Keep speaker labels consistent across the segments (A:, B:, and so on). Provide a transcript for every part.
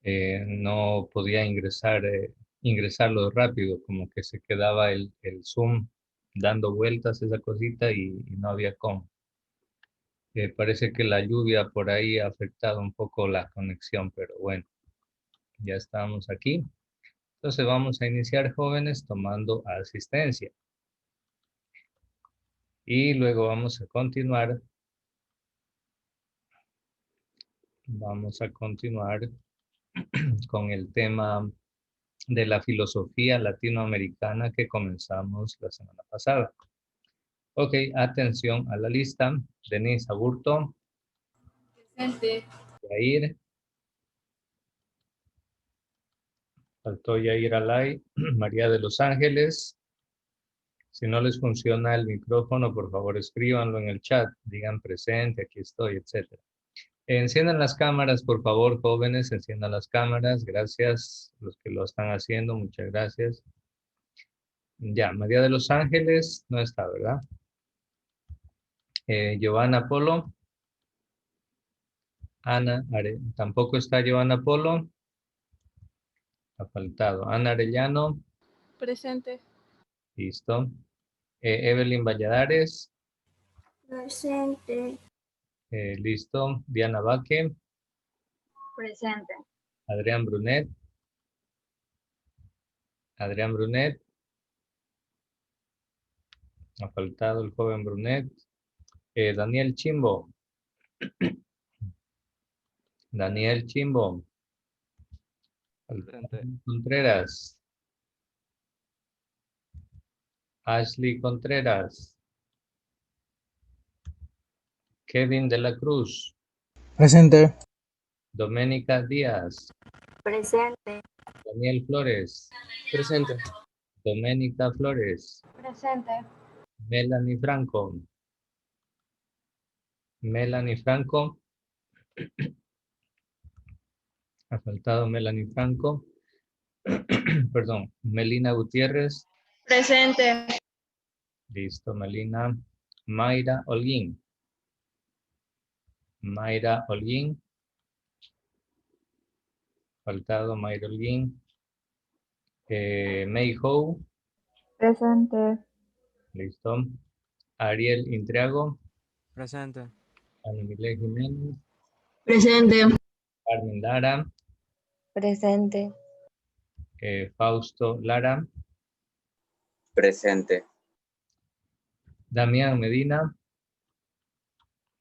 A: no podía ingresarlo rápido, como que se quedaba el Zoom dando vueltas esa cosita y no había cómo. Parece que la lluvia por ahí ha afectado un poco la conexión, pero bueno, ya estamos aquí. Entonces vamos a iniciar, jóvenes, tomando asistencia. Y luego vamos a continuar. Vamos a continuar con el tema de la filosofía latinoamericana que comenzamos la semana pasada. Ok, atención a la lista. Denise Aburto.
B: Presente.
A: Yair. Faltó Yair Alay. María de los Ángeles. Si no les funciona el micrófono, por favor escríbanlo en el chat. Digan presente, aquí estoy, etc. Enciendan las cámaras, por favor, jóvenes. Enciendan las cámaras. Gracias los que lo están haciendo. Muchas gracias. Ya, María de los Ángeles no está, ¿verdad? Giovanna Polo. Ana, tampoco está Giovanna Polo. Ha faltado. Ana Arellano.
B: Presente.
A: Listo. Evelyn Valladares.
C: Presente.
A: Listo. Diana Baque.
C: Presente.
A: Adrián Brunet. Adrián Brunet. Ha faltado el joven Brunet. Daniel Chimbo. Daniel Chimbo.
D: Presente.
A: Contreras. Ashley Contreras. Kevin de la Cruz.
E: Presente.
A: Doménica Díaz.
C: Presente.
A: Daniel Flores.
D: Presente.
A: Doménica Flores.
C: Presente.
A: Melanie Franco. Melanie Franco. Ha faltado Melanie Franco. Perdón. Melina Gutiérrez.
C: Presente.
A: Listo, Melina. Mayra Holguín. Mayra Holguín. Faltado Mayra Holguín. May Howe.
C: Presente.
A: Listo. Ariel Intriago.
D: Presente.
A: Ana Milé Jiménez.
C: Presente.
A: Carmen Lara.
C: Presente.
A: Fausto Lara.
F: Presente.
A: Damián Medina.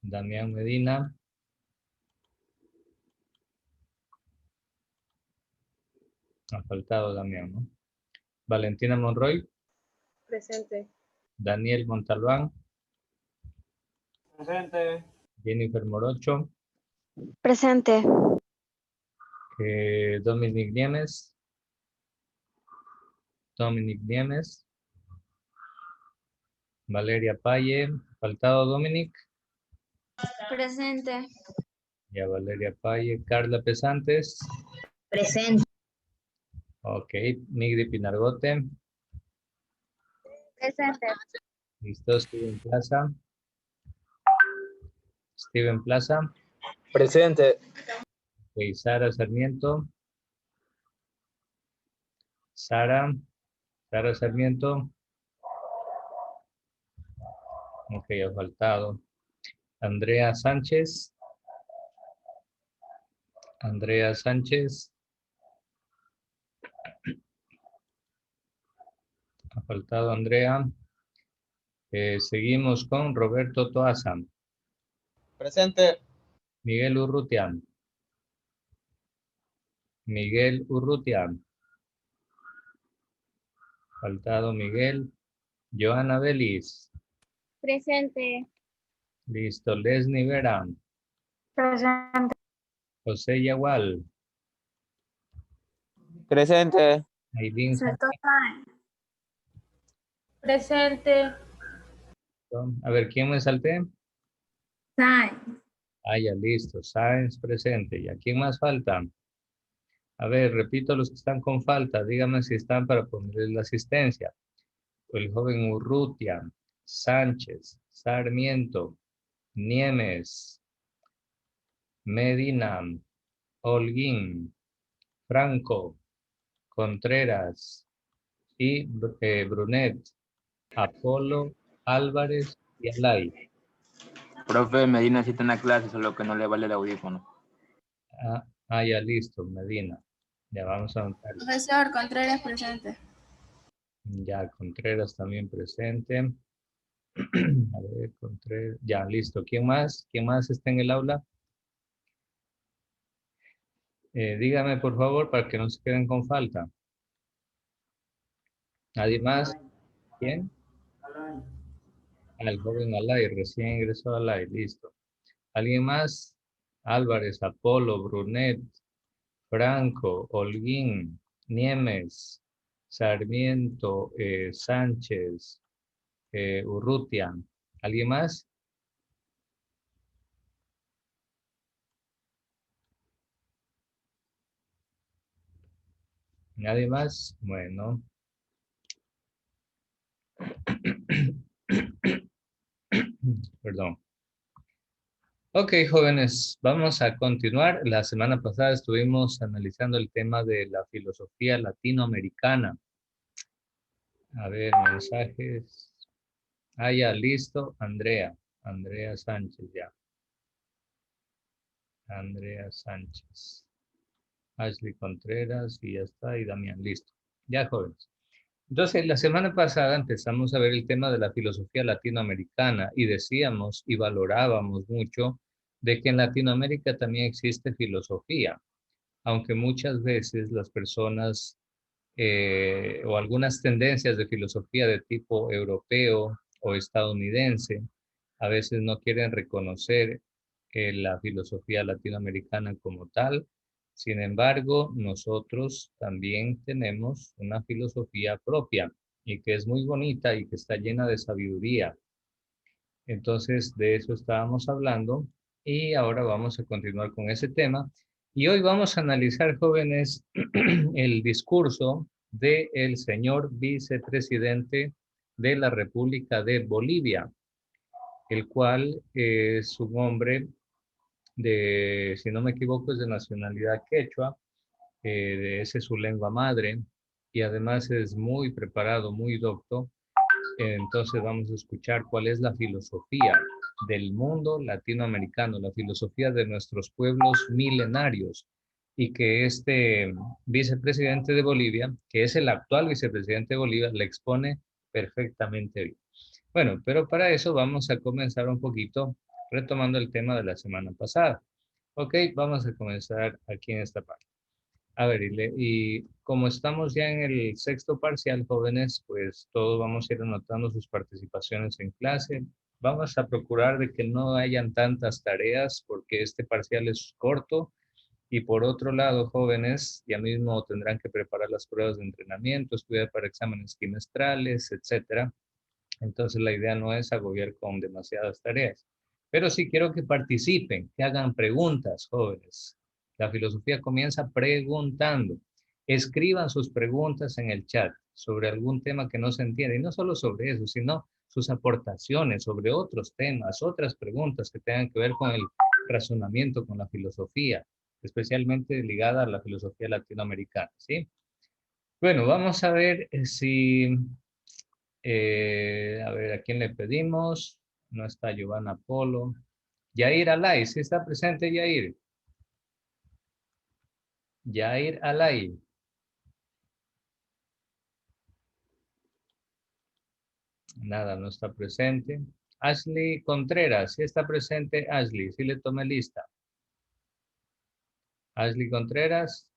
A: Damián Medina. Ha faltado Damián, ¿no? Valentina Monroy.
B: Presente.
A: Daniel Montalbán.
D: Presente.
A: Jennifer Morocho.
C: Presente.
A: Dominic Niemes. Dominic Niemes. Valeria Paye. Faltado Dominic.
C: Presente.
A: Ya Valeria Paye. Carla Pesantes.
C: Presente.
A: Ok. Migri Pinargote.
C: Presente.
A: Listo. Steven Plaza. Steven Plaza.
F: Presente.
A: Ok. Sara Sarmiento. Sara. Sara Sarmiento. Ok, ha faltado. Andrea Sánchez. Andrea Sánchez. Ha faltado Andrea. Seguimos con Roberto Toaza.
F: Presente.
A: Miguel Urrutia. Miguel Urrutia. Faltado Miguel. Joana Belis.
C: Presente.
A: Listo. Leslie Vera.
C: Presente.
A: José Yagual.
D: Presente.
A: Ailín
B: Presente.
A: Sánchez. A ver, ¿quién me salté? Ah, ya, listo. Sáenz presente. ¿Y a quién más falta? A ver, repito los que están con falta. Díganme si están para ponerles la asistencia. El joven Urrutia, Sánchez, Sarmiento, Niemes, Medina, Holguín, Franco, Contreras y Brunet, Apolo, Álvarez y Alay.
E: Profe, Medina necesita una clase, solo que no le vale el audífono.
A: Ya listo, Medina. Ya vamos a anotar.
B: Profesor Contreras presente.
A: Ya, Contreras también presente. A ver, Contreras. Ya, listo. ¿Quién más? ¿Quién más está en el aula? Dígame, por favor, para que no se queden con falta. ¿Nadie más? ¿Quién? El joven Alay, recién ingresó a Alay, listo. ¿Alguien más? Álvarez, Apolo, Brunet, Franco, Holguín, Niemes, Sarmiento, Sánchez, Urrutia. ¿Alguien más? ¿Nadie más? Bueno. Perdón. Ok, jóvenes, vamos a continuar. La semana pasada estuvimos analizando el tema de la filosofía latinoamericana. A ver, mensajes. Ya, listo. Andrea. Andrea Sánchez, ya. Andrea Sánchez. Ashley Contreras, y ya está. Y Damián, listo. Ya, jóvenes. Entonces, la semana pasada empezamos a ver el tema de la filosofía latinoamericana y decíamos y valorábamos mucho de que en Latinoamérica también existe filosofía, aunque muchas veces las personas o algunas tendencias de filosofía de tipo europeo o estadounidense a veces no quieren reconocer la filosofía latinoamericana como tal. Sin embargo, nosotros también tenemos una filosofía propia y que es muy bonita y que está llena de sabiduría. Entonces, de eso estábamos hablando y ahora vamos a continuar con ese tema. Y hoy vamos a analizar, jóvenes, el discurso del señor vicepresidente de la República de Bolivia, el cual es un hombre de, si no me equivoco, es de nacionalidad quechua, esa es su lengua madre, y además es muy preparado, muy docto. Entonces vamos a escuchar cuál es la filosofía del mundo latinoamericano, la filosofía de nuestros pueblos milenarios, y que este vicepresidente de Bolivia, que es el actual vicepresidente de Bolivia, le expone perfectamente bien. Bueno, pero para eso vamos a comenzar un poquito retomando el tema de la semana pasada. Ok, vamos a comenzar aquí en esta parte. A ver, y como estamos ya en el sexto parcial, jóvenes, pues todos vamos a ir anotando sus participaciones en clase. Vamos a procurar de que no hayan tantas tareas porque este parcial es corto. Y por otro lado, jóvenes, ya mismo tendrán que preparar las pruebas de entrenamiento, estudiar para exámenes trimestrales, etcétera. Entonces la idea no es agobiar con demasiadas tareas. Pero sí quiero que participen, que hagan preguntas, jóvenes. La filosofía comienza preguntando. Escriban sus preguntas en el chat sobre algún tema que no se entiende. Y no solo sobre eso, sino sus aportaciones sobre otros temas, otras preguntas que tengan que ver con el razonamiento, con la filosofía, especialmente ligada a la filosofía latinoamericana, ¿sí? Bueno, vamos a ver si a ver, ¿a quién le pedimos? No está Giovanna Polo. Yair Alay, ¿sí está presente Yair? Yair Alay. Nada, no está presente. Ashley Contreras, ¿sí está presente Ashley? Sí le tomé lista. Ashley Contreras.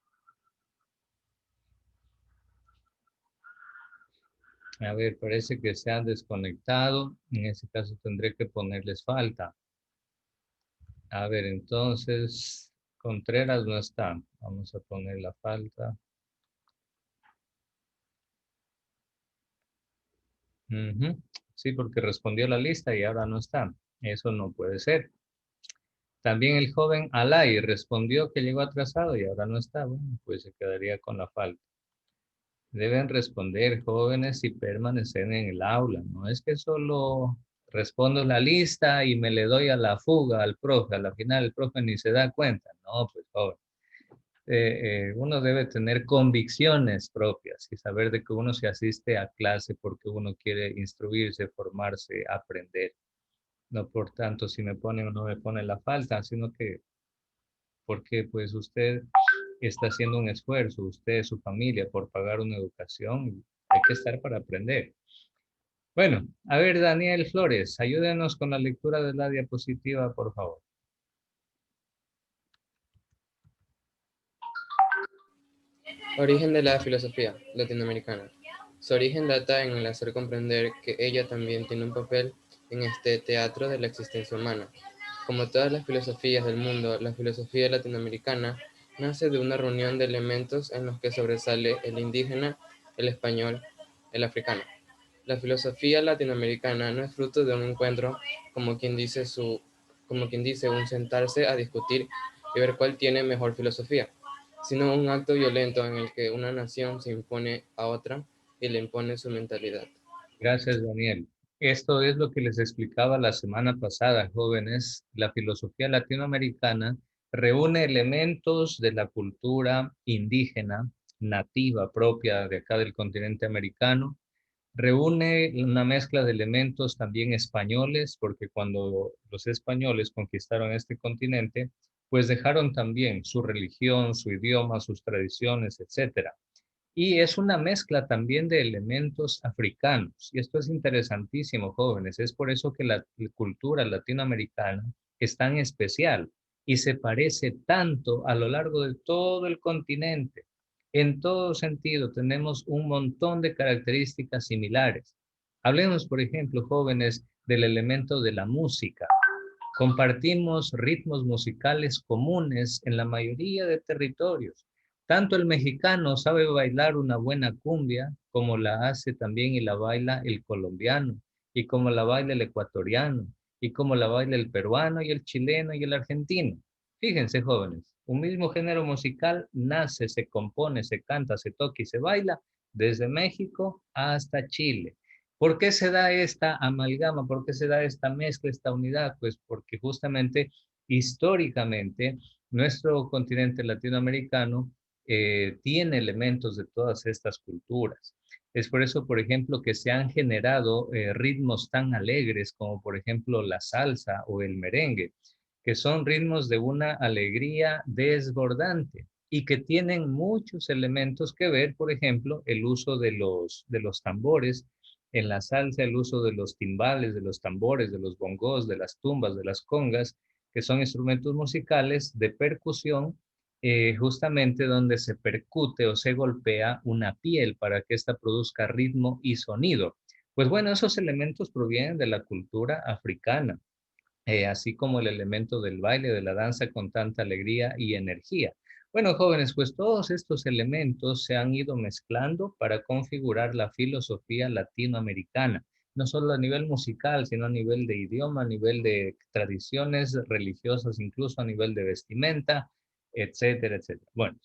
A: A ver, parece que se han desconectado. En ese caso tendré que ponerles falta. A ver, entonces, Contreras no está. Vamos a poner la falta. Sí, porque respondió la lista y ahora no está. Eso no puede ser. También el joven Alay respondió que llegó atrasado y ahora no está. Bueno, pues se quedaría con la falta. Deben responder, jóvenes, y permanecer en el aula. No es que solo respondo la lista y me le doy a la fuga al profe. A la final el profe ni se da cuenta. No, pues joven. Uno debe tener convicciones propias y saber de que uno se asiste a clase porque uno quiere instruirse, formarse, aprender. No por tanto si me pone o no me pone la falta, sino que porque pues usted está haciendo un esfuerzo, usted, su familia, por pagar una educación. Hay que estar para aprender. Bueno, a ver, Daniel Flores, ayúdenos con la lectura de la diapositiva, por favor.
D: Origen de la filosofía latinoamericana. Su origen data en el hacer comprender que ella también tiene un papel en este teatro de la existencia humana. Como todas las filosofías del mundo, la filosofía latinoamericana nace de una reunión de elementos en los que sobresale el indígena, el español, el africano. La filosofía latinoamericana no es fruto de un encuentro, como quien dice un sentarse a discutir y ver cuál tiene mejor filosofía, sino un acto violento en el que una nación se impone a otra y le impone su mentalidad.
A: Gracias, Daniel. Esto es lo que les explicaba la semana pasada, jóvenes. La filosofía latinoamericana reúne elementos de la cultura indígena, nativa, propia de acá del continente americano. Reúne una mezcla de elementos también españoles, porque cuando los españoles conquistaron este continente, pues dejaron también su religión, su idioma, sus tradiciones, etcétera. Y es una mezcla también de elementos africanos. Y esto es interesantísimo, jóvenes. Es por eso que la cultura latinoamericana es tan especial y se parece tanto a lo largo de todo el continente. En todo sentido, tenemos un montón de características similares. Hablemos, por ejemplo, jóvenes, del elemento de la música. Compartimos ritmos musicales comunes en la mayoría de territorios. Tanto el mexicano sabe bailar una buena cumbia, como la hace también y la baila el colombiano, y como la baila el ecuatoriano, y como la baila el peruano y el chileno y el argentino. Fíjense, jóvenes, un mismo género musical nace, se compone, se canta, se toca y se baila desde México hasta Chile. ¿Por qué se da esta amalgama? ¿Por qué se da esta mezcla, esta unidad? Pues porque justamente históricamente nuestro continente latinoamericano tiene elementos de todas estas culturas. Es por eso, por ejemplo, que se han generado ritmos tan alegres como, por ejemplo, la salsa o el merengue, que son ritmos de una alegría desbordante y que tienen muchos elementos que ver, por ejemplo, el uso de los tambores en la salsa, el uso de los timbales, de los tambores, de los bongos, de las tumbas, de las congas, que son instrumentos musicales de percusión, justamente donde se percute o se golpea una piel para que ésta produzca ritmo y sonido. Pues bueno, esos elementos provienen de la cultura africana, así como el elemento del baile, de la danza con tanta alegría y energía. Bueno, jóvenes, pues todos estos elementos se han ido mezclando para configurar la filosofía latinoamericana, no solo a nivel musical, sino a nivel de idioma, a nivel de tradiciones religiosas, incluso a nivel de vestimenta, etcétera, etcétera. Bueno,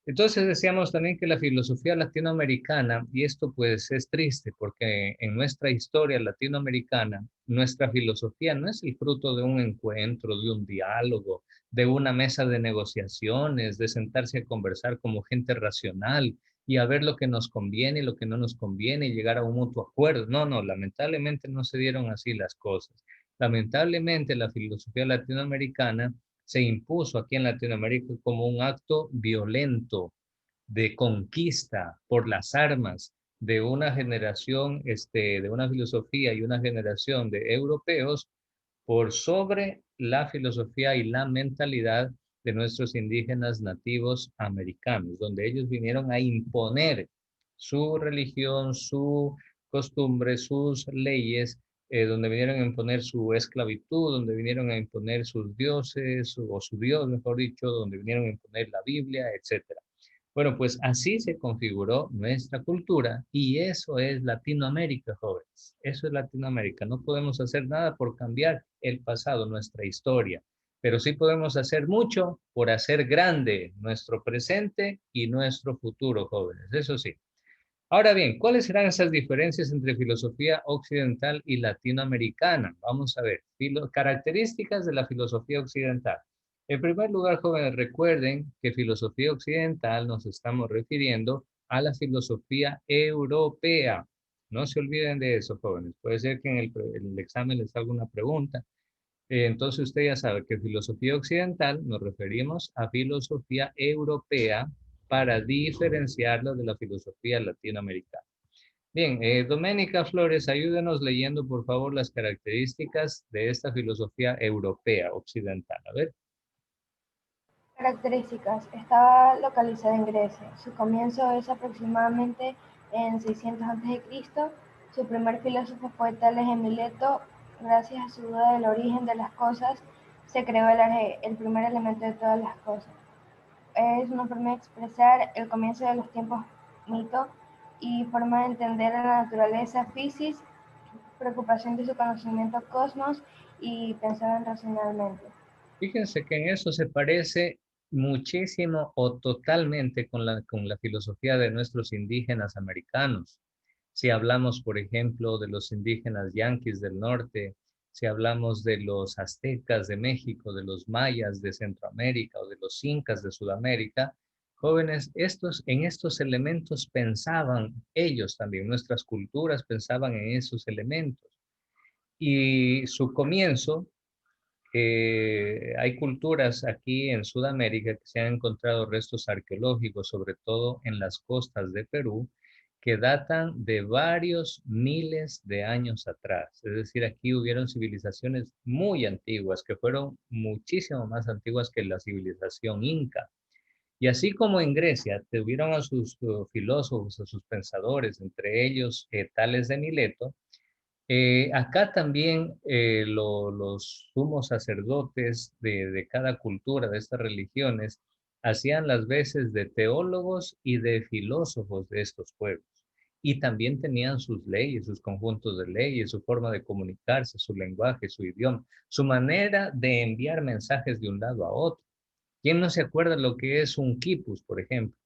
A: entonces decíamos también que la filosofía latinoamericana, y esto pues es triste porque en nuestra historia latinoamericana, nuestra filosofía no es el fruto de un encuentro, de un diálogo, de una mesa de negociaciones, de sentarse a conversar como gente racional y a ver lo que nos conviene y lo que no nos conviene y llegar a un mutuo acuerdo. No, no, lamentablemente no se dieron así las cosas. Lamentablemente la filosofía latinoamericana se impuso aquí en Latinoamérica como un acto violento de conquista por las armas de una generación, de una filosofía y una generación de europeos por sobre la filosofía y la mentalidad de nuestros indígenas nativos americanos, donde ellos vinieron a imponer su religión, su costumbre, sus leyes, donde vinieron a imponer su esclavitud, donde vinieron a imponer sus dioses, o su Dios, mejor dicho, donde vinieron a imponer la Biblia, etcétera. Bueno, pues así se configuró nuestra cultura y eso es Latinoamérica, jóvenes. Eso es Latinoamérica. No podemos hacer nada por cambiar el pasado, nuestra historia, pero sí podemos hacer mucho por hacer grande nuestro presente y nuestro futuro, jóvenes. Eso sí. Ahora bien, ¿cuáles serán esas diferencias entre filosofía occidental y latinoamericana? Vamos a ver, características de la filosofía occidental. En primer lugar, jóvenes, recuerden que filosofía occidental nos estamos refiriendo a la filosofía europea. No se olviden de eso, jóvenes. Puede ser que en el examen les haga una pregunta. Entonces usted ya sabe que filosofía occidental nos referimos a filosofía europea para diferenciarla de la filosofía latinoamericana. Bien, Doménica Flores, ayúdenos leyendo por favor las características de esta filosofía europea occidental. A ver.
G: Características. Estaba localizada en Grecia. Su comienzo es aproximadamente en 600 a.C. Su primer filósofo fue Tales de Mileto. Gracias a su duda del origen de las cosas, se creó el primer elemento de todas las cosas. Es una forma de expresar el comienzo de los tiempos, mito, y forma de entender la naturaleza, physis, preocupación de su conocimiento, cosmos, y pensaban racionalmente.
A: Fíjense que en eso se parece muchísimo o totalmente con la filosofía de nuestros indígenas americanos. Si hablamos, por ejemplo, de los indígenas yanquis del norte, si hablamos de los aztecas de México, de los mayas de Centroamérica o de los incas de Sudamérica, jóvenes, en estos elementos pensaban ellos también, nuestras culturas pensaban en esos elementos. Y su comienzo, hay culturas aquí en Sudamérica que se han encontrado restos arqueológicos, sobre todo en las costas de Perú, que datan de varios miles de años atrás. Es decir, aquí hubieron civilizaciones muy antiguas, que fueron muchísimo más antiguas que la civilización inca. Y así como en Grecia tuvieron a sus filósofos, a sus pensadores, entre ellos Tales de Mileto, acá también los sumos sacerdotes de cada cultura, de estas religiones, hacían las veces de teólogos y de filósofos de estos pueblos. Y también tenían sus leyes, sus conjuntos de leyes, su forma de comunicarse, su lenguaje, su idioma, su manera de enviar mensajes de un lado a otro. ¿Quién no se acuerda lo que es un quipus, por ejemplo?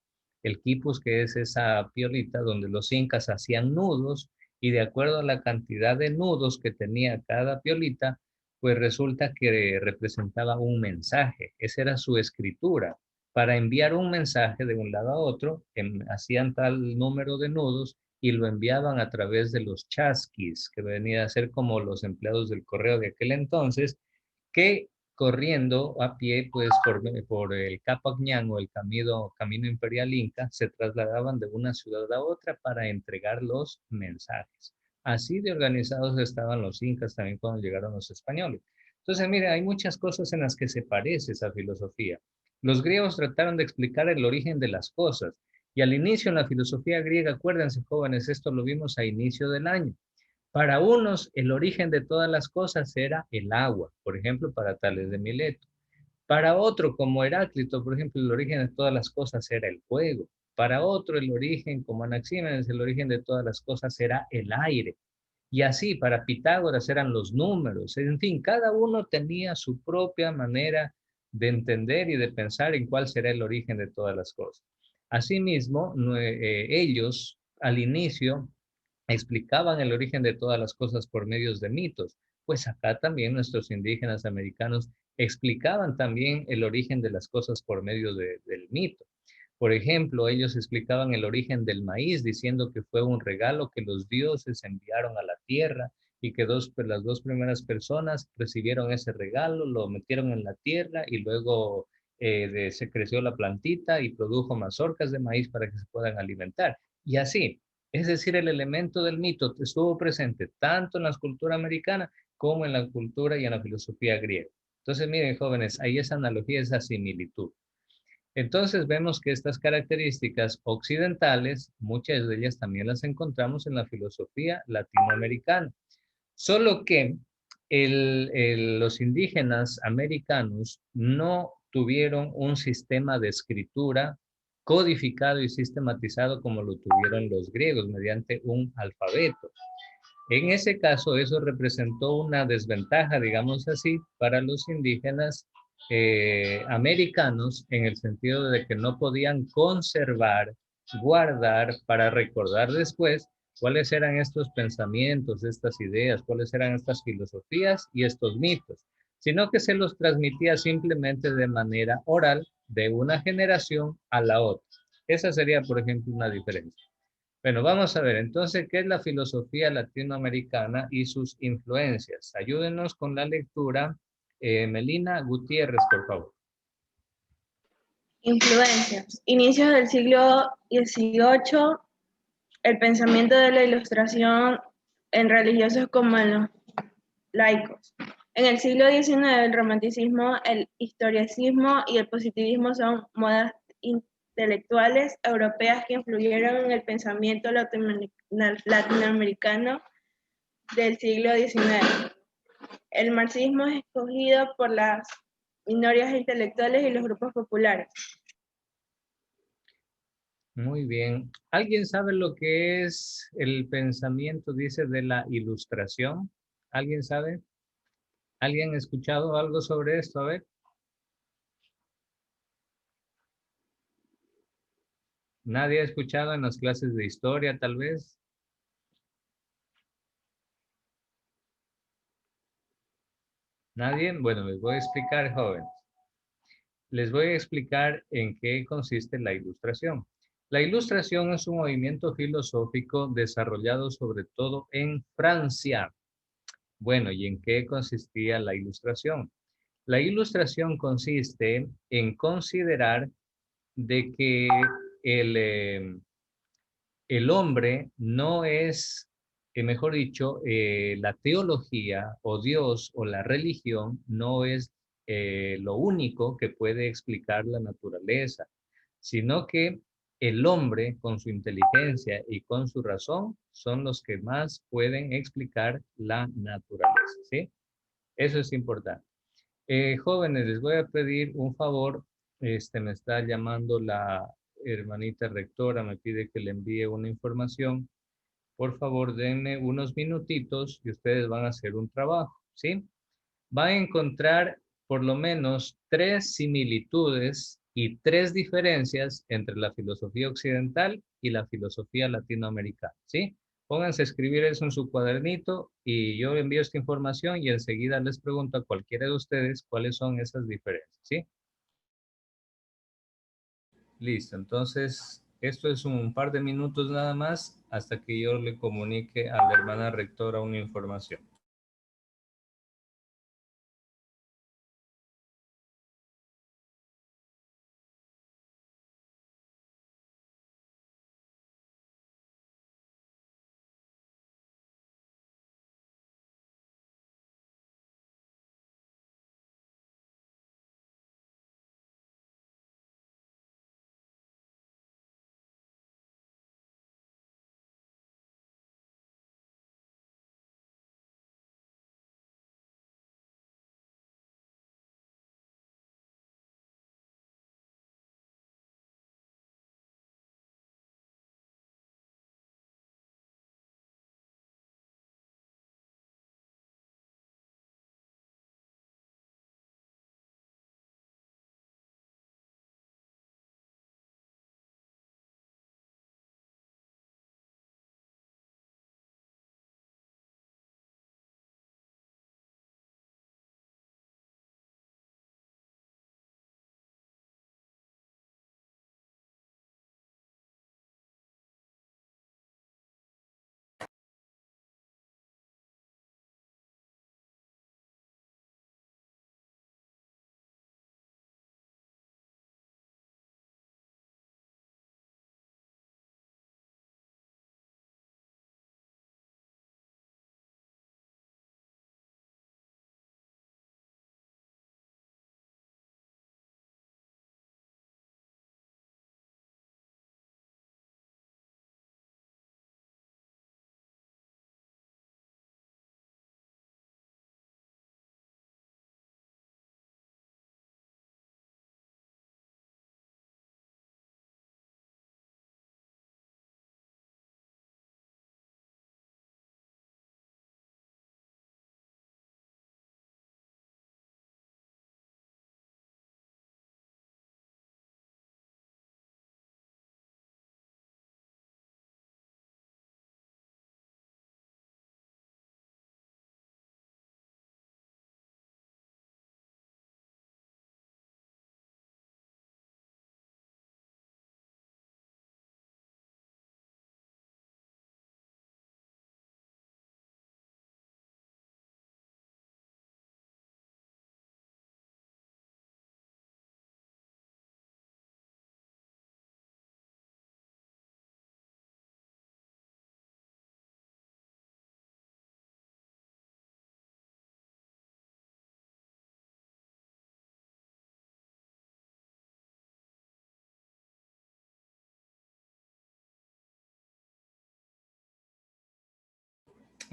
A: El quipus, que es esa piolita donde los incas hacían nudos, y de acuerdo a la cantidad de nudos que tenía cada piolita, pues resulta que representaba un mensaje. Esa era su escritura. Para enviar un mensaje de un lado a otro, hacían tal número de nudos y lo enviaban a través de los chasquis, que venían a ser como los empleados del correo de aquel entonces, que corriendo a pie, pues por el Capac Ñan o el camino imperial inca, se trasladaban de una ciudad a otra para entregar los mensajes. Así de organizados estaban los incas también cuando llegaron los españoles. Entonces, mire, hay muchas cosas en las que se parece esa filosofía. Los griegos trataron de explicar el origen de las cosas, y al inicio en la filosofía griega, acuérdense jóvenes, esto lo vimos a inicio del año. Para unos, el origen de todas las cosas era el agua, por ejemplo, para Tales de Mileto. Para otro, como Heráclito, por ejemplo, el origen de todas las cosas era el fuego. Para otro, el origen, como Anaxímenes, el origen de todas las cosas era el aire. Y así, para Pitágoras eran los números. En fin, cada uno tenía su propia manera de entender y de pensar en cuál será el origen de todas las cosas. Asimismo, ellos al inicio explicaban el origen de todas las cosas por medios de mitos. Pues acá también nuestros indígenas americanos explicaban también el origen de las cosas por medio del mito. Por ejemplo, ellos explicaban el origen del maíz diciendo que fue un regalo que los dioses enviaron a la tierra y que las dos primeras personas recibieron ese regalo, lo metieron en la tierra y luego se creció la plantita y produjo mazorcas de maíz para que se puedan alimentar. Y así, es decir, el elemento del mito estuvo presente tanto en la cultura americana como en la cultura y en la filosofía griega. Entonces, miren, jóvenes, hay esa analogía, esa similitud. Entonces vemos que estas características occidentales, muchas de ellas también las encontramos en la filosofía latinoamericana. Solo que los indígenas americanos no tuvieron un sistema de escritura codificado y sistematizado como lo tuvieron los griegos mediante un alfabeto. En ese caso, eso representó una desventaja, digamos así, para los indígenas americanos en el sentido de que no podían conservar guardar para recordar después cuáles eran estos pensamientos, estas ideas, cuáles eran estas filosofías y estos mitos, sino que se los transmitía simplemente de manera oral de una generación a la otra. Esa sería, por ejemplo, una diferencia. Bueno, vamos a ver entonces qué es la filosofía latinoamericana y sus influencias. Ayúdenos con la lectura. Melina Gutiérrez, por favor.
B: Influencias. Inicios del siglo XVIII, el pensamiento de la Ilustración en religiosos como en los laicos. En el siglo XIX, el romanticismo, el historicismo y el positivismo son modas intelectuales europeas que influyeron en el pensamiento latinoamericano del siglo XIX. El marxismo es escogido por las minorías intelectuales y los grupos populares.
A: Muy bien. ¿Alguien sabe lo que es el pensamiento, dice, de la Ilustración? ¿Alguien sabe? ¿Alguien ha escuchado algo sobre esto? A ver. ¿Nadie ha escuchado en las clases de historia, tal vez? ¿Nadie? Bueno, les voy a explicar, jóvenes. Les voy a explicar en qué consiste la Ilustración. La Ilustración es un movimiento filosófico desarrollado sobre todo en Francia. Bueno, ¿y en qué consistía la Ilustración? La Ilustración consiste en considerar de que el hombre no es, mejor dicho, la teología o Dios o la religión no es lo único que puede explicar la naturaleza, sino que el hombre con su inteligencia y con su razón son los que más pueden explicar la naturaleza, ¿sí? Eso es importante. Jóvenes, les voy a pedir un favor. Me está llamando la hermanita rectora, me pide que le envíe una información. Por favor, denme unos minutitos y ustedes van a hacer un trabajo, ¿sí? Van a encontrar por lo menos 3 similitudes y 3 diferencias entre la filosofía occidental y la filosofía latinoamericana, ¿sí? Pónganse a escribir eso en su cuadernito y yo envío esta información y enseguida les pregunto a cualquiera de ustedes cuáles son esas diferencias, ¿sí? Listo, entonces esto es un par de minutos nada más hasta que yo le comunique a la hermana rectora una información.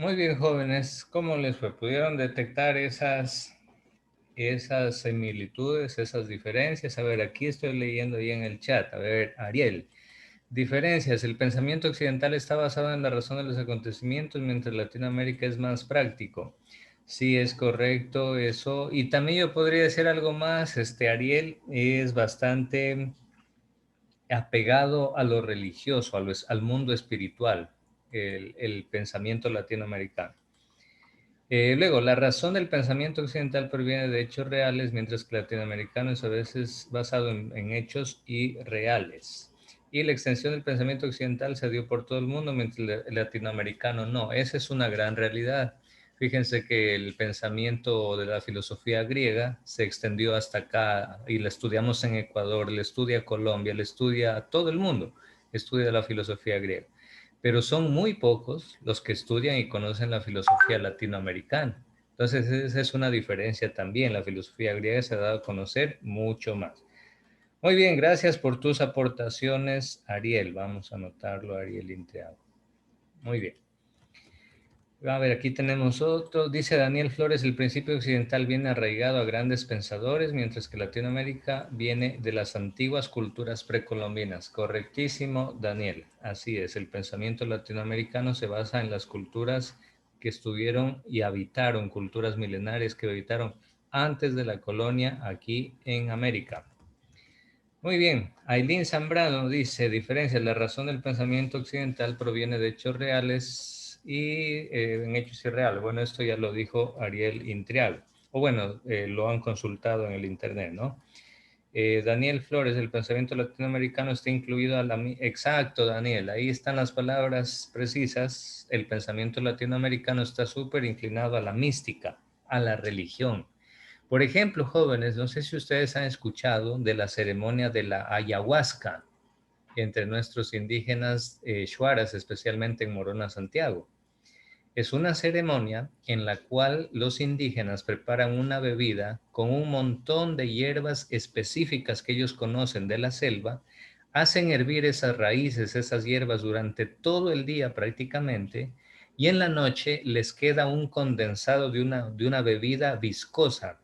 A: Muy bien, jóvenes. ¿Cómo les fue? ¿Pudieron detectar esas similitudes, esas diferencias? A ver, aquí estoy leyendo ya en el chat. A ver, Ariel. Diferencias. El pensamiento occidental está basado en la razón de los acontecimientos, mientras Latinoamérica es más práctico. Sí, es correcto eso. Y también yo podría decir algo más. Ariel es bastante apegado a lo religioso, al mundo espiritual, el pensamiento latinoamericano. Luego, la razón del pensamiento occidental proviene de hechos reales, mientras que el latinoamericano es a veces basado en hechos irreales. Y la extensión del pensamiento occidental se dio por todo el mundo, mientras el latinoamericano no. Esa es una gran realidad. Fíjense que el pensamiento de la filosofía griega se extendió hasta acá y la estudiamos en Ecuador, la estudia Colombia, la estudia todo el mundo, estudia la filosofía griega, pero son muy pocos los que estudian y conocen la filosofía latinoamericana. Entonces, esa es una diferencia también. La filosofía griega se ha dado a conocer mucho más. Muy bien, gracias por tus aportaciones, Ariel. Vamos a anotarlo, Ariel Intreago. Muy bien. A ver, aquí tenemos otro. Dice Daniel Flores, el principio occidental viene arraigado a grandes pensadores, mientras que Latinoamérica viene de las antiguas culturas precolombinas. Correctísimo, Daniel. Así es, el pensamiento latinoamericano se basa en las culturas que estuvieron y habitaron, culturas milenarias que habitaron antes de la colonia aquí en América. Muy bien, Aileen Zambrano dice, diferencia, la razón del pensamiento occidental proviene de hechos reales y en hechos irreales. Bueno, esto ya lo dijo Ariel Intrial, o bueno, lo han consultado en el internet, ¿no? Daniel Flores, el pensamiento latinoamericano está incluido a la... Exacto, Daniel, ahí están las palabras precisas. El pensamiento latinoamericano está súper inclinado a la mística, a la religión. Por ejemplo, jóvenes, no sé si ustedes han escuchado de la ceremonia de la ayahuasca entre nuestros indígenas shuaras, especialmente en Morona, Santiago. Es una ceremonia en la cual los indígenas preparan una bebida con un montón de hierbas específicas que ellos conocen de la selva, hacen hervir esas raíces, esas hierbas durante todo el día prácticamente, y en la noche les queda un condensado de una bebida viscosa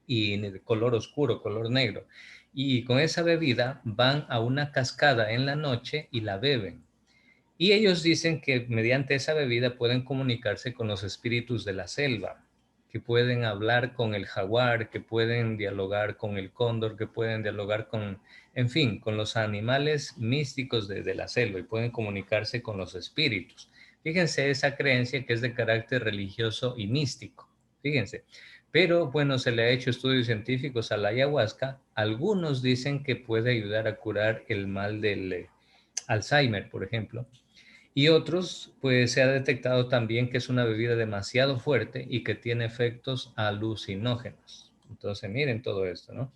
A: y de color oscuro, color negro. Y con esa bebida van a una cascada en la noche y la beben. Y ellos dicen que mediante esa bebida pueden comunicarse con los espíritus de la selva, que pueden hablar con el jaguar, que pueden dialogar con el cóndor, que pueden dialogar con, en fin, con los animales místicos de la selva y pueden comunicarse con los espíritus. Fíjense esa creencia que es de carácter religioso y místico. Fíjense. Pero bueno, se le ha hecho estudios científicos a la ayahuasca. Algunos dicen que puede ayudar a curar el mal del Alzheimer, por ejemplo. Y otros, pues se ha detectado también que es una bebida demasiado fuerte y que tiene efectos alucinógenos. Entonces, miren todo esto, ¿no?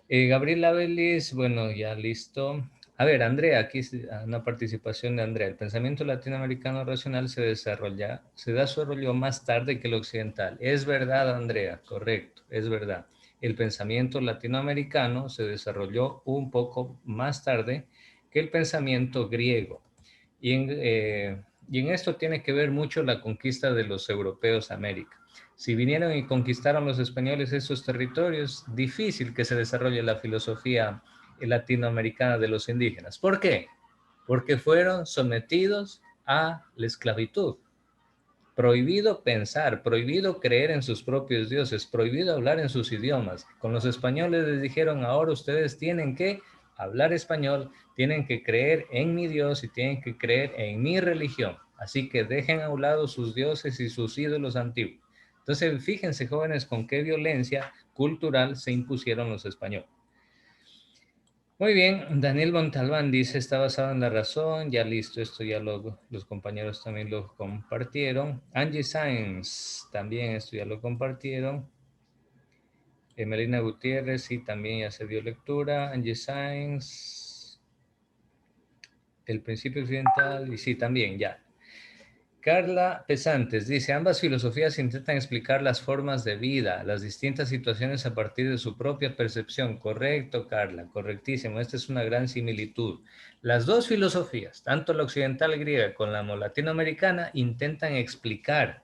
A: Gabriela Vélez, bueno, ya listo. A ver, Andrea, aquí una participación de Andrea. El pensamiento latinoamericano racional se desarrolló más tarde que el occidental. Es verdad, Andrea, correcto, es verdad. El pensamiento latinoamericano se desarrolló un poco más tarde que el pensamiento griego. Y en esto tiene que ver mucho la conquista de los europeos a América. Si vinieron y conquistaron los españoles esos territorios, difícil que se desarrolle la filosofía latinoamericana de los indígenas. ¿Por qué? Porque fueron sometidos a la esclavitud. Prohibido pensar, prohibido creer en sus propios dioses, prohibido hablar en sus idiomas. Con los españoles les dijeron, ahora ustedes tienen que hablar español, tienen que creer en mi Dios y tienen que creer en mi religión. Así que dejen a un lado sus dioses y sus ídolos antiguos. Entonces, fíjense, jóvenes, con qué violencia cultural se impusieron los españoles. Muy bien, Daniel Montalbán dice, está basado en la razón, ya listo, esto ya los compañeros también lo compartieron. Angie Sáenz, también esto ya lo compartieron. Melina Gutiérrez, sí, también ya se dio lectura. Angie Sáenz, el principio occidental, y sí, también, ya. Carla Pesantes dice, ambas filosofías intentan explicar las formas de vida, las distintas situaciones a partir de su propia percepción. Correcto, Carla, correctísimo. Esta es una gran similitud. Las dos filosofías, tanto la occidental griega como la latinoamericana, intentan explicar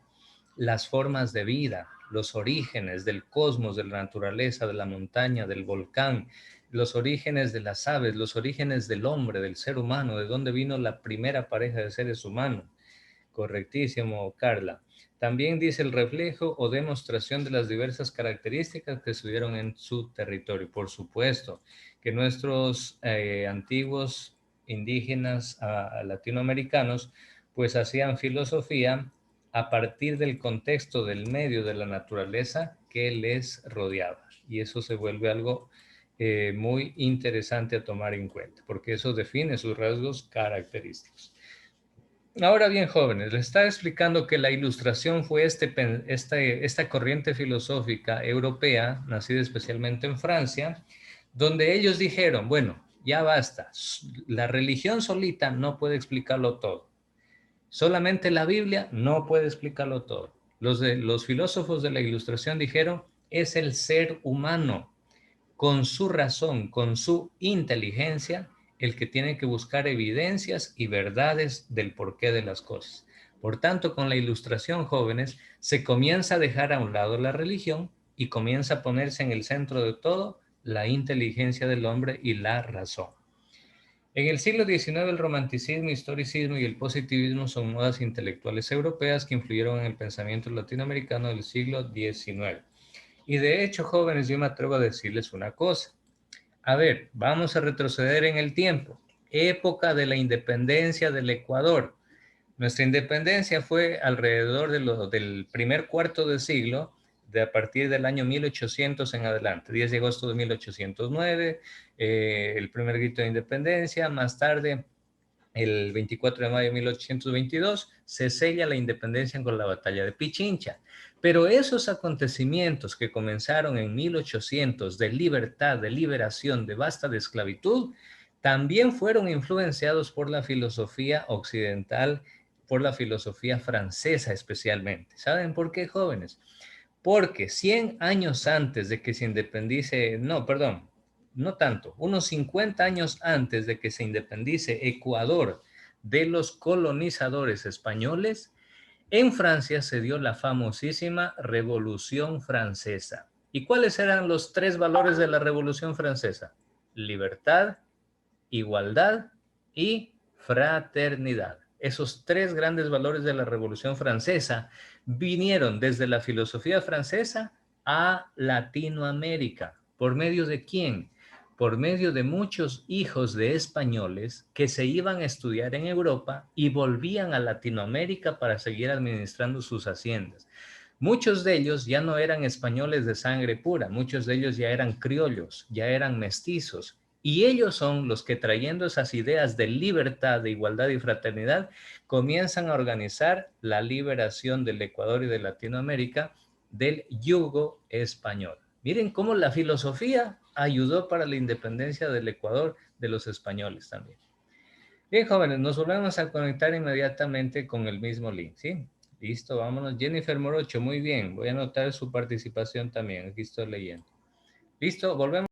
A: las formas de vida, los orígenes del cosmos, de la naturaleza, de la montaña, del volcán, los orígenes de las aves, los orígenes del hombre, del ser humano, de dónde vino la primera pareja de seres humanos. Correctísimo, Carla. También dice el reflejo o demostración de las diversas características que estuvieron en su territorio. Por supuesto que nuestros antiguos indígenas latinoamericanos pues hacían filosofía a partir del contexto del medio de la naturaleza que les rodeaba. Y eso se vuelve algo muy interesante a tomar en cuenta, porque eso define sus rasgos característicos. Ahora bien, jóvenes, les estaba explicando que la Ilustración fue esta corriente filosófica europea, nacida especialmente en Francia, donde ellos dijeron, bueno, ya basta, la religión solita no puede explicarlo todo. Solamente la Biblia no puede explicarlo todo. Los filósofos de la Ilustración dijeron, es el ser humano, con su razón, con su inteligencia, el que tiene que buscar evidencias y verdades del porqué de las cosas. Por tanto, con la Ilustración, jóvenes, se comienza a dejar a un lado la religión y comienza a ponerse en el centro de todo la inteligencia del hombre y la razón. En el siglo XIX, el romanticismo, historicismo y el positivismo son modas intelectuales europeas que influyeron en el pensamiento latinoamericano del siglo XIX. Y de hecho, jóvenes, yo me atrevo a decirles una cosa. A ver, vamos a retroceder en el tiempo. Época de la independencia del Ecuador. Nuestra independencia fue alrededor del primer cuarto de siglo, a partir del año 1800 en adelante. 10 de agosto de 1809, el primer grito de independencia. Más tarde, el 24 de mayo de 1822, se sella la independencia con la batalla de Pichincha. Pero esos acontecimientos que comenzaron en 1800 de libertad, de liberación, de basta de esclavitud, también fueron influenciados por la filosofía occidental, por la filosofía francesa especialmente. ¿Saben por qué, jóvenes? Porque 100 años antes de que se independice, no tanto, unos 50 años antes de que se independice Ecuador de los colonizadores españoles, en Francia se dio la famosísima Revolución Francesa. ¿Y cuáles eran los 3 valores de la Revolución Francesa? Libertad, igualdad y fraternidad. Esos 3 grandes valores de la Revolución Francesa vinieron desde la filosofía francesa a Latinoamérica. ¿Por medio de quién? Por medio de muchos hijos de españoles que se iban a estudiar en Europa y volvían a Latinoamérica para seguir administrando sus haciendas. Muchos de ellos ya no eran españoles de sangre pura, muchos de ellos ya eran criollos, ya eran mestizos. Y ellos son los que, trayendo esas ideas de libertad, de igualdad y fraternidad, comienzan a organizar la liberación del Ecuador y de Latinoamérica del yugo español. Miren cómo la filosofía ayudó para la independencia del Ecuador de los españoles también. Bien, jóvenes, nos volvemos a conectar inmediatamente con el mismo link, ¿sí? Listo, vámonos. Jennifer Morocho, muy bien. Voy a anotar su participación también. Aquí estoy leyendo. Listo, volvemos.